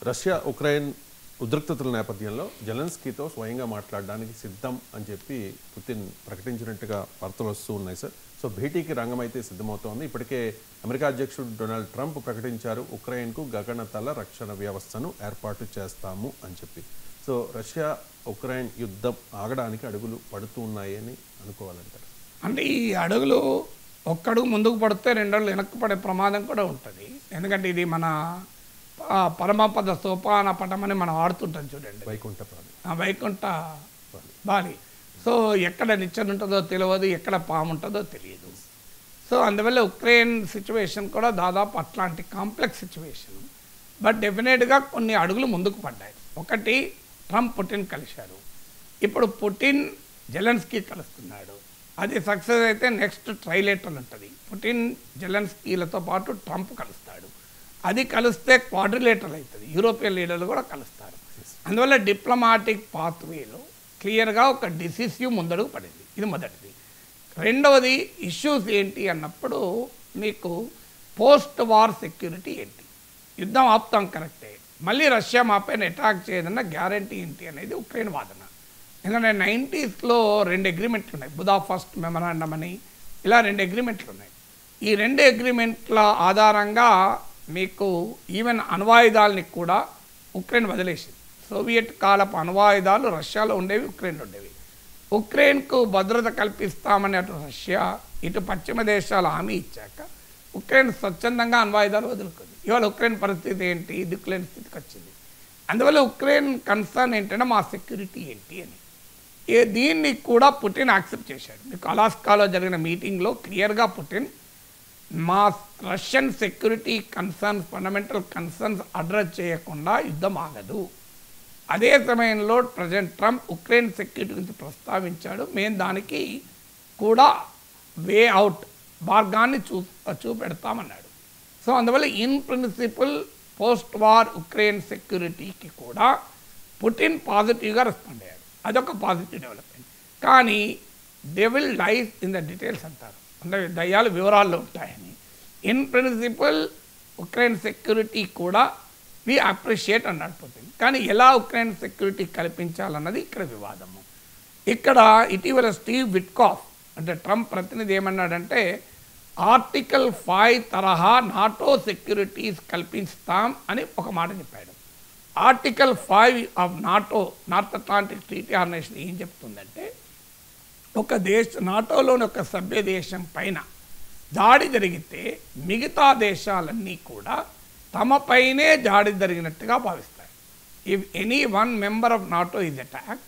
Russia Ukraine ఉద్రిక్తతల నేపథ్యంలో జెలెన్స్కీతో స్వయంగా మాట్లాడడానికి సిద్ధం అని చెప్పి పుతిన్ ప్రకటించినట్టుగా వార్తలు వస్తూ ఉన్నాయి సార్. సో భేటీకి రంగం అయితే సిద్ధమవుతోంది. ఇప్పటికే అమెరికా అధ్యక్షుడు డొనాల్డ్ ట్రంప్ ప్రకటించారు ఉక్రెయిన్కు గగనతల రక్షణ వ్యవస్థను ఏర్పాటు చేస్తాము అని చెప్పి. సో రష్యా ఉక్రెయిన్ యుద్ధం ఆగడానికి అడుగులు పడుతూ ఉన్నాయని అనుకోవాలంటారు. అంటే ఈ అడుగులు ఒక్కడుగు ముందుకు పడితే రెండు అడుగులు వెనక్కి పడే ప్రమాదం కూడా ఉంటుంది. ఎందుకంటే ఇది మన పరమపద సోపాన పటమని మనం ఆడుతుంటాం చూడండి, వైకుంఠ బాలి. సో ఎక్కడ నిచ్చెన ఉంటుందో తెలియదు, ఎక్కడ పాము ఉంటుందో తెలియదు. సో అందువల్ల ఉక్రెయిన్ సిచ్యువేషన్ కూడా దాదాపు అట్లాంటి కాంప్లెక్స్ సిచ్యువేషన్. బట్ డెఫినెట్గా కొన్ని అడుగులు ముందుకు పడ్డాయి. ఒకటి, ట్రంప్ పుటిన్ కలిశారు. ఇప్పుడు పుటిన్ జెలెన్స్కీ కలుస్తున్నాడు. అది సక్సెస్ అయితే నెక్స్ట్ ట్రైలేటరల్ ఉంటుంది. పుటిన్ జెలెన్స్కీలతో పాటు ట్రంప్ కలుస్తాడు. అది కలిస్తే క్వాడ్రిలేటరల్ అవుతుంది. యూరోపియన్ లీడర్లు కూడా కలుస్తారు. అందువల్ల డిప్లొమాటిక్ పాత్వేలో క్లియర్గా ఒక డిసిసివ్ ముందడుగు పడింది. ఇది మొదటిది. రెండవది ఇష్యూస్ ఏంటి అన్నప్పుడు మీకు పోస్ట్ వార్ సెక్యూరిటీ ఏంటి, యుద్ధం ఆపుతాం కరెక్టే, మళ్ళీ రష్యా మా పైన అటాక్ చేయదన్న గ్యారంటీ ఏంటి అనేది ఉక్రెయిన్ వాదన. ఎందుకంటే 90s రెండు అగ్రిమెంట్లు ఉన్నాయి, బుదాపెస్ట్ మెమరాండం అని, ఇలా రెండు అగ్రిమెంట్లు ఉన్నాయి. ఈ రెండు అగ్రిమెంట్ల ఆధారంగా మీకు ఈవెన్ అణ్వాయుధాలని కూడా ఉక్రెయిన్ వదిలేసింది. సోవియట్ కాలపు అణ్వాయుధాలు రష్యాలో ఉండేవి, ఉక్రెయిన్లో ఉండేవి. ఉక్రెయిన్కు భద్రత కల్పిస్తామని అటు రష్యా ఇటు పశ్చిమ దేశాలు హామీ ఇచ్చాక ఉక్రెయిన్ స్వచ్ఛందంగా అణ్వాయుధాలు వదులుకుంది. ఇవాళ ఉక్రెయిన్ పరిస్థితి ఏంటి, దిక్కులేని స్థితికి వచ్చింది. అందువల్ల ఉక్రెయిన్ కన్సర్న్ ఏంటంటే మా సెక్యూరిటీ ఏంటి అని. దీన్ని కూడా పుటిన్ యాక్సెప్ట్ చేశాడు. మీకు అలాస్కాలో జరిగిన మీటింగ్లో క్లియర్గా పుటిన్ మా Russian security concerns, fundamental concerns address చేయకుండా యుద్ధం ఆగదు. అదే సమయంలో ప్రెసిడెంట్ ట్రంప్ ఉక్రెయిన్ సెక్యూరిటీ గురించి ప్రస్తావించాడు. మేము దానికి కూడా వే అవుట్ మార్గాన్ని చూపెడతామన్నాడు. సో అందువల్ల in principle post war Ukraine సెక్యూరిటీకి కూడా పుటిన్ పాజిటివ్గా రెస్పాండ్ అయ్యాడు. అదొక పాజిటివ్ డెవలప్మెంట్. కానీ devil lies in the details అంటారు, అంటే దయ్యాలు వివరాల్లో ఉంటాయని. ఇన్ ప్రిన్సిపల్ ఉక్రెయిన్ సెక్యూరిటీ కూడా వి అప్రిషియేట్ అన్నాడు పుతిన్. కానీ ఎలా ఉక్రెయిన్ సెక్యూరిటీ కల్పించాలన్నది ఇక్కడ వివాదము. ఇక్కడ ఇటీవల స్టీవ్ విట్కాఫ్ అంటే ట్రంప్ ప్రతినిధి ఏమన్నాడంటే ఆర్టికల్ 5 తరహా నాటో సెక్యూరిటీస్ కల్పిస్తాం అని ఒక మాట చెప్పాడు. Article 5 of NATO, North Atlantic Treaty Organization ఏం చెప్తుందంటే ఒక నాటోలోని ఒక సభ్య దేశం పైన దాడి జరిగితే మిగతా దేశాలన్నీ కూడా తమపైనే దాడి జరిగినట్టుగా భావిస్తాయి. If any one member of NATO is attack,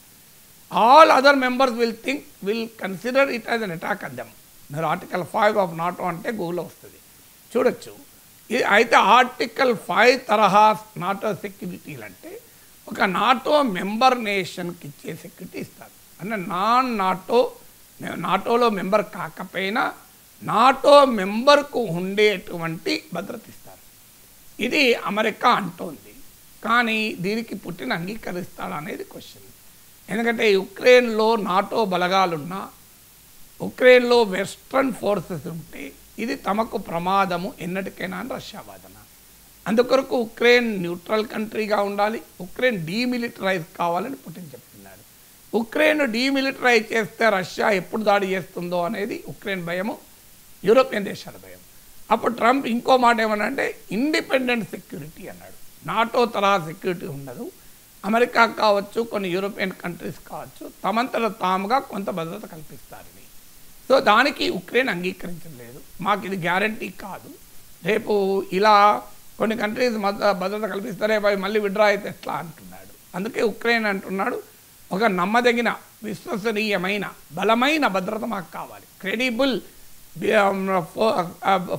all other members will consider it as an attack on them. మీరు ఆర్టికల్ 5 ఆఫ్ నాటో అంటే గూగుల్లో వస్తుంది, చూడొచ్చు. అయితే ఆర్టికల్ 5 తరహా నాటో సెక్యూరిటీలు అంటే ఒక నాటో మెంబర్ నేషన్కి ఇచ్చే సెక్యూరిటీ ఇస్తారు. అంటే నాటోలో మెంబర్ కాకపోయినా నాటో మెంబర్కు ఉండేటువంటి భద్రత ఇస్తారు. ఇది అమెరికా అంటోంది. కానీ దీనికి పుటిన్ అంగీకరిస్తాడు అనేది క్వశ్చన్. ఎందుకంటే ఉక్రెయిన్లో నాటో బలగాలున్నా, ఉక్రెయిన్లో వెస్ట్రన్ ఫోర్సెస్ ఉంటే ఇది తమకు ప్రమాదము ఎన్నటికైనా అని రష్యా వాదన. అందుకొరకు ఉక్రెయిన్ న్యూట్రల్ కంట్రీగా ఉండాలి, ఉక్రెయిన్ డీమిలిటరైజ్ కావాలని పుటిన్ చెప్తున్నాడు. ఉక్రెయిన్ డీమిలిటరైజ్ చేస్తే రష్యా ఎప్పుడు దాడి చేస్తుందో అనేది ఉక్రెయిన్ భయము, యూరోపియన్ దేశాల భయం. అప్పుడు ట్రంప్ ఇంకో మాట ఏమన్నాడంటే ఇండిపెండెంట్ సెక్యూరిటీ అన్నాడు. నాటో తరహా సెక్యూరిటీ ఉండదు, అమెరికా కావచ్చు, కొన్ని యూరోపియన్ కంట్రీస్ కావచ్చు, తమంతట తాముగా కొంత భద్రత కల్పిస్తారని. సో దానికి ఉక్రెయిన్ అంగీకరించలేదు. మాకు ఇది గ్యారంటీ కాదు, రేపు ఇలా కొన్ని కంట్రీస్ భద్రత కల్పిస్తారే మళ్ళీ విడ్రా అయితే ఎట్లా అంటున్నాడు. అందుకే ఉక్రెయిన్ అంటున్నాడు ఒక నమ్మదగిన, విశ్వసనీయమైన, బలమైన భద్రత మాకు కావాలి, క్రెడిబుల్,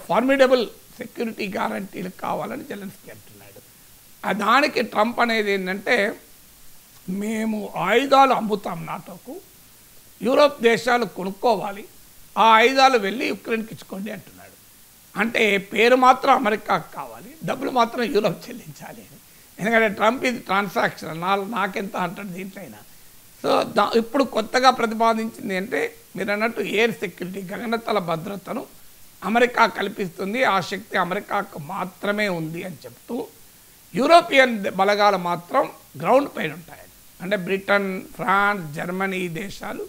ఫార్మిడబుల్ సెక్యూరిటీ గ్యారంటీలు కావాలని జెలెన్స్కీ అంటున్నాడు. దానికి ట్రంప్ అనేది ఏంటంటే మేము ఆయుధాలు అమ్ముతాం నాటోకు, యూరోప్ దేశాలు కొనుక్కోవాలి, ఆ ఆయుధాలు వెళ్ళి ఉక్రెయిన్కి ఇచ్చుకోండి అంటున్నాడు. అంటే పేరు మాత్రం అమెరికాకు కావాలి, డబ్బులు మాత్రం యూరోప్ చెల్లించాలి అని. ఎందుకంటే ట్రంప్ ఇది ట్రాన్సాక్షన్, నాకెంత అంటాడు దీంట్లో అయినా. సో ఇప్పుడు కొత్తగా ప్రతిపాదించింది అంటే మీరు అన్నట్టు ఎయిర్ సెక్యూరిటీ, గగనతల భద్రతను అమెరికా కల్పిస్తుంది, ఆ శక్తి అమెరికాకు మాత్రమే ఉంది అని చెప్తూ యూరోపియన్ బలగాలు మాత్రం గ్రౌండ్ పైన ఉంటాయి. అంటే బ్రిటన్, ఫ్రాన్స్, జర్మనీ దేశాలు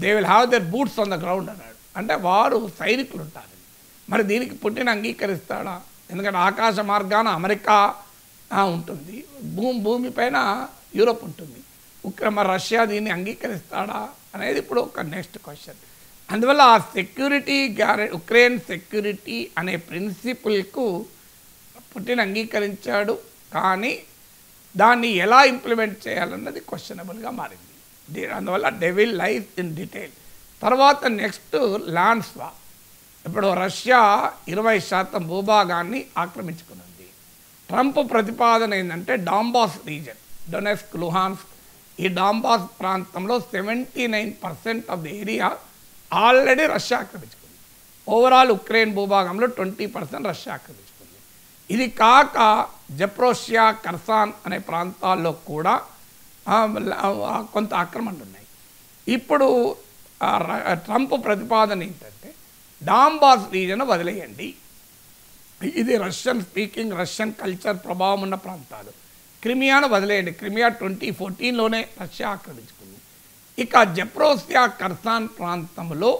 they will have their boots on the ground అన్నాడు. అంటే వారు సైనికులు ఉంటారు. మరి దీనికి పుట్టిన అంగీకరిస్తాడా? ఎందుకంటే ఆకాశ మార్గాన అమెరికా ఉంటుంది, భూమిపైన యూరోప్ ఉంటుంది. మరి రష్యా దీన్ని అంగీకరిస్తాడా అనేది ఇప్పుడు ఒక నెక్స్ట్ క్వశ్చన్. అందువల్ల ఆ సెక్యూరిటీ ఉక్రెయిన్ సెక్యూరిటీ అనే ప్రిన్సిపుల్కు పుటిన్ అంగీకరించాడు, కానీ దాన్ని ఎలా ఇంప్లిమెంట్ చేయాలన్నది క్వశ్చనబుల్గా మారింది. అందువల్ల డెవిల్ లైస్ ఇన్ డీటెయిల్. తర్వాత నెక్స్ట్ ల్యాండ్ స్వాప్. ఇప్పుడు రష్యా 20% భూభాగాన్ని ఆక్రమించుకున్నది. ట్రంప్ ప్రతిపాదన ఏంటంటే డాంబాస్ రీజన్, డొనెట్స్క్, లుహాన్స్క్, ఈ డాంబాస్ ప్రాంతంలో 79% of the area already Russia ఆక్రమించుకుంది. ఓవరాల్ ఉక్రెయిన్ భూభాగంలో 20% రష్యా ఆక్రమించుకుంది. ఇది కాక జప్రోషియా, కర్సాన్ అనే ప్రాంతాల్లో కూడా కొంత ఆక్రమణలు ఉన్నాయి. ఇప్పుడు ట్రంప్ ప్రతిపాదన ఏంటంటే డాంబాస్ రీజన్ వదిలేయండి, ఇది రష్యన్ స్పీకింగ్, రష్యన్ కల్చర్ ప్రభావం ఉన్న ప్రాంతాలు. క్రిమియాను వదిలేయండి, క్రిమియా 2014లోనే రష్యా ఆక్రమించుకుంది. ఇక జప్రోసియా, కర్సాన్ ప్రాంతంలో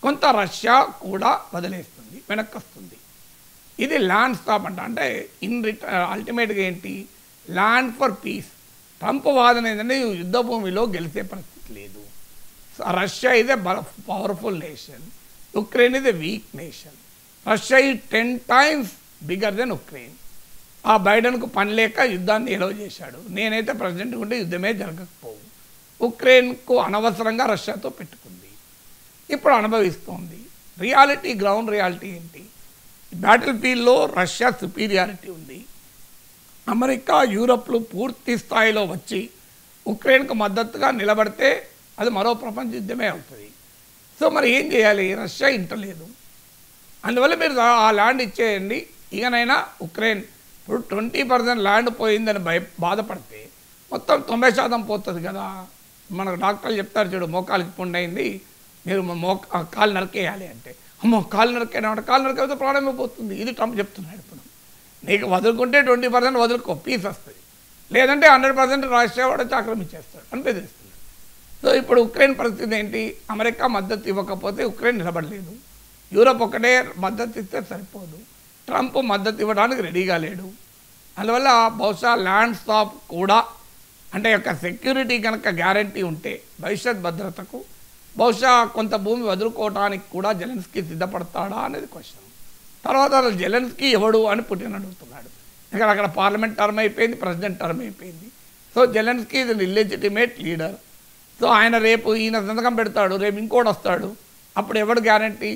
కొంత రష్యా కూడా వదిలేస్తుంది, వెనక్కి వస్తుంది. ఇది ల్యాండ్ స్టాప్ అంటే అల్టిమేట్గా ఏంటి, ల్యాండ్ ఫర్ పీస్. ట్రంప్ వాదన ఏంటంటే యుద్ధ భూమిలో గెలిచే పరిస్థితి లేదు. Russia is a powerful nation, Ukraine is a week nation. Russia ఈ 10 times బిగ్గర్ దెన్ ఉక్రెయిన్. ఆ బైడెన్కు పని లేక యుద్ధాన్ని ఎలో చేశాడు. నేనైతే ప్రెసిడెంట్ ఉంటే యుద్ధమే జరగకపోవు. ఉక్రెయిన్కు అనవసరంగా రష్యాతో పెట్టుకుంది, ఇప్పుడు అనుభవిస్తోంది. రియాలిటీ, గ్రౌండ్ రియాలిటీ ఏంటి? బ్యాటిల్ ఫీల్డ్లో రష్యా సుపీరియారిటీ ఉంది. అమెరికా, యూరప్లు పూర్తి స్థాయిలో వచ్చి ఉక్రెయిన్కు మద్దతుగా నిలబడితే అది మరో ప్రపంచ యుద్ధమే అవుతుంది. సో మరి ఏం చేయాలి? రష్యా ఇంటలేదు. అందువల్ల మీరు ఆ ల్యాండ్ ఇచ్చేయండి, ఇకనైనా ఉక్రెయిన్ ఇప్పుడు 20% ల్యాండ్ పోయిందని బాధపడితే మొత్తం 90% పోతుంది కదా. మనకు డాక్టర్లు చెప్తారు చూడు, మోకాలికి పుండు అయింది, మీరు కాలు నరికేయాలి అంటే, అమ్మో కాలు నరికేయడం, కాలు నరికేస్తే ప్రాణమే పోతుంది. ఇది ట్రంప్ చెప్తున్నాడు. ఇప్పుడు నీకు వదులుకుంటే 20% వదులుకో, పీస్ వస్తుంది, లేదంటే 100% రష్యా వాడు ఆక్రమించేస్తాడు అని బెదిరిస్తున్నాడు. సో ఇప్పుడు ఉక్రెయిన్ పరిస్థితి ఏంటి? అమెరికా మద్దతు ఇవ్వకపోతే ఉక్రెయిన్ నిలబడలేదు, యూరోప్ ఒకటే మద్దతు ఇస్తే సరిపోదు, ట్రంప్ మద్దతు ఇవ్వడానికి రెడీగా లేడు. అందువల్ల బహుశా ల్యాండ్ స్టాప్ కూడా అంటే యొక్క సెక్యూరిటీ కనుక గ్యారంటీ ఉంటే భవిష్యత్ భద్రతకు బహుశా కొంత భూమి వదులుకోవడానికి కూడా జెలెన్స్కీ సిద్ధపడతాడా అనేది క్వశ్చన్. తర్వాత జెలెన్స్కీ ఎవడు అని పుటిన్ అడుగుతున్నాడు. ఇక్కడ అక్కడ పార్లమెంట్ టర్మ్ అయిపోయింది, ప్రెసిడెంట్ టర్మ్ అయిపోయింది. So Zelensky is an illegitimate leader. So ఆయన రేపు ఈయన సంతకం పెడతాడు, రేపు ఇంకోటి వస్తాడు, అప్పుడు ఎవడు గ్యారంటీ?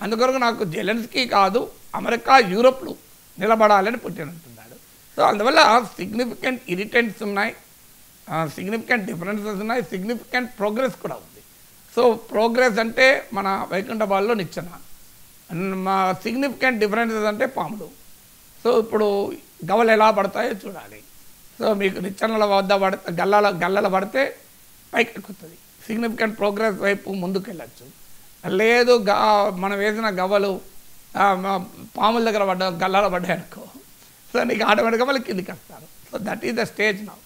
అందుకొరకు నాకు జెలెన్స్కీ కాదు, అమెరికా, యూరోప్లు నిలబడాలని పుటిన్ అంటున్నాడు. సో అందువల్ల సిగ్నిఫికెంట్ ఇరిటెంట్స్ ఉన్నాయి, సిగ్నిఫికెంట్ డిఫరెన్సెస్ ఉన్నాయి, సిగ్నిఫికెంట్ ప్రోగ్రెస్ కూడా ఉంది. సో ప్రోగ్రెస్ అంటే మన వైకుంఠపాల్లో నిచ్చెన, సిగ్నిఫికెంట్ డిఫరెన్సెస్ అంటే పాములు. సో ఇప్పుడు గవలు ఎలా పడతాయో చూడాలి. సో మీకు నిచ్చెనల వద్ద పడితే గల్లల పడితే పైకి ఎక్కుతుంది, సిగ్నిఫికెంట్ ప్రోగ్రెస్ వైపు ముందుకు వెళ్ళచ్చు. లేదు మనం వేసిన గవ్వలు పాముల దగ్గర గల్లాల పడ్డాయి అనుకో, సో నీకు ఆటోమేటిక్గా మళ్ళీ కిందికి వస్తారు. So that is the stage now.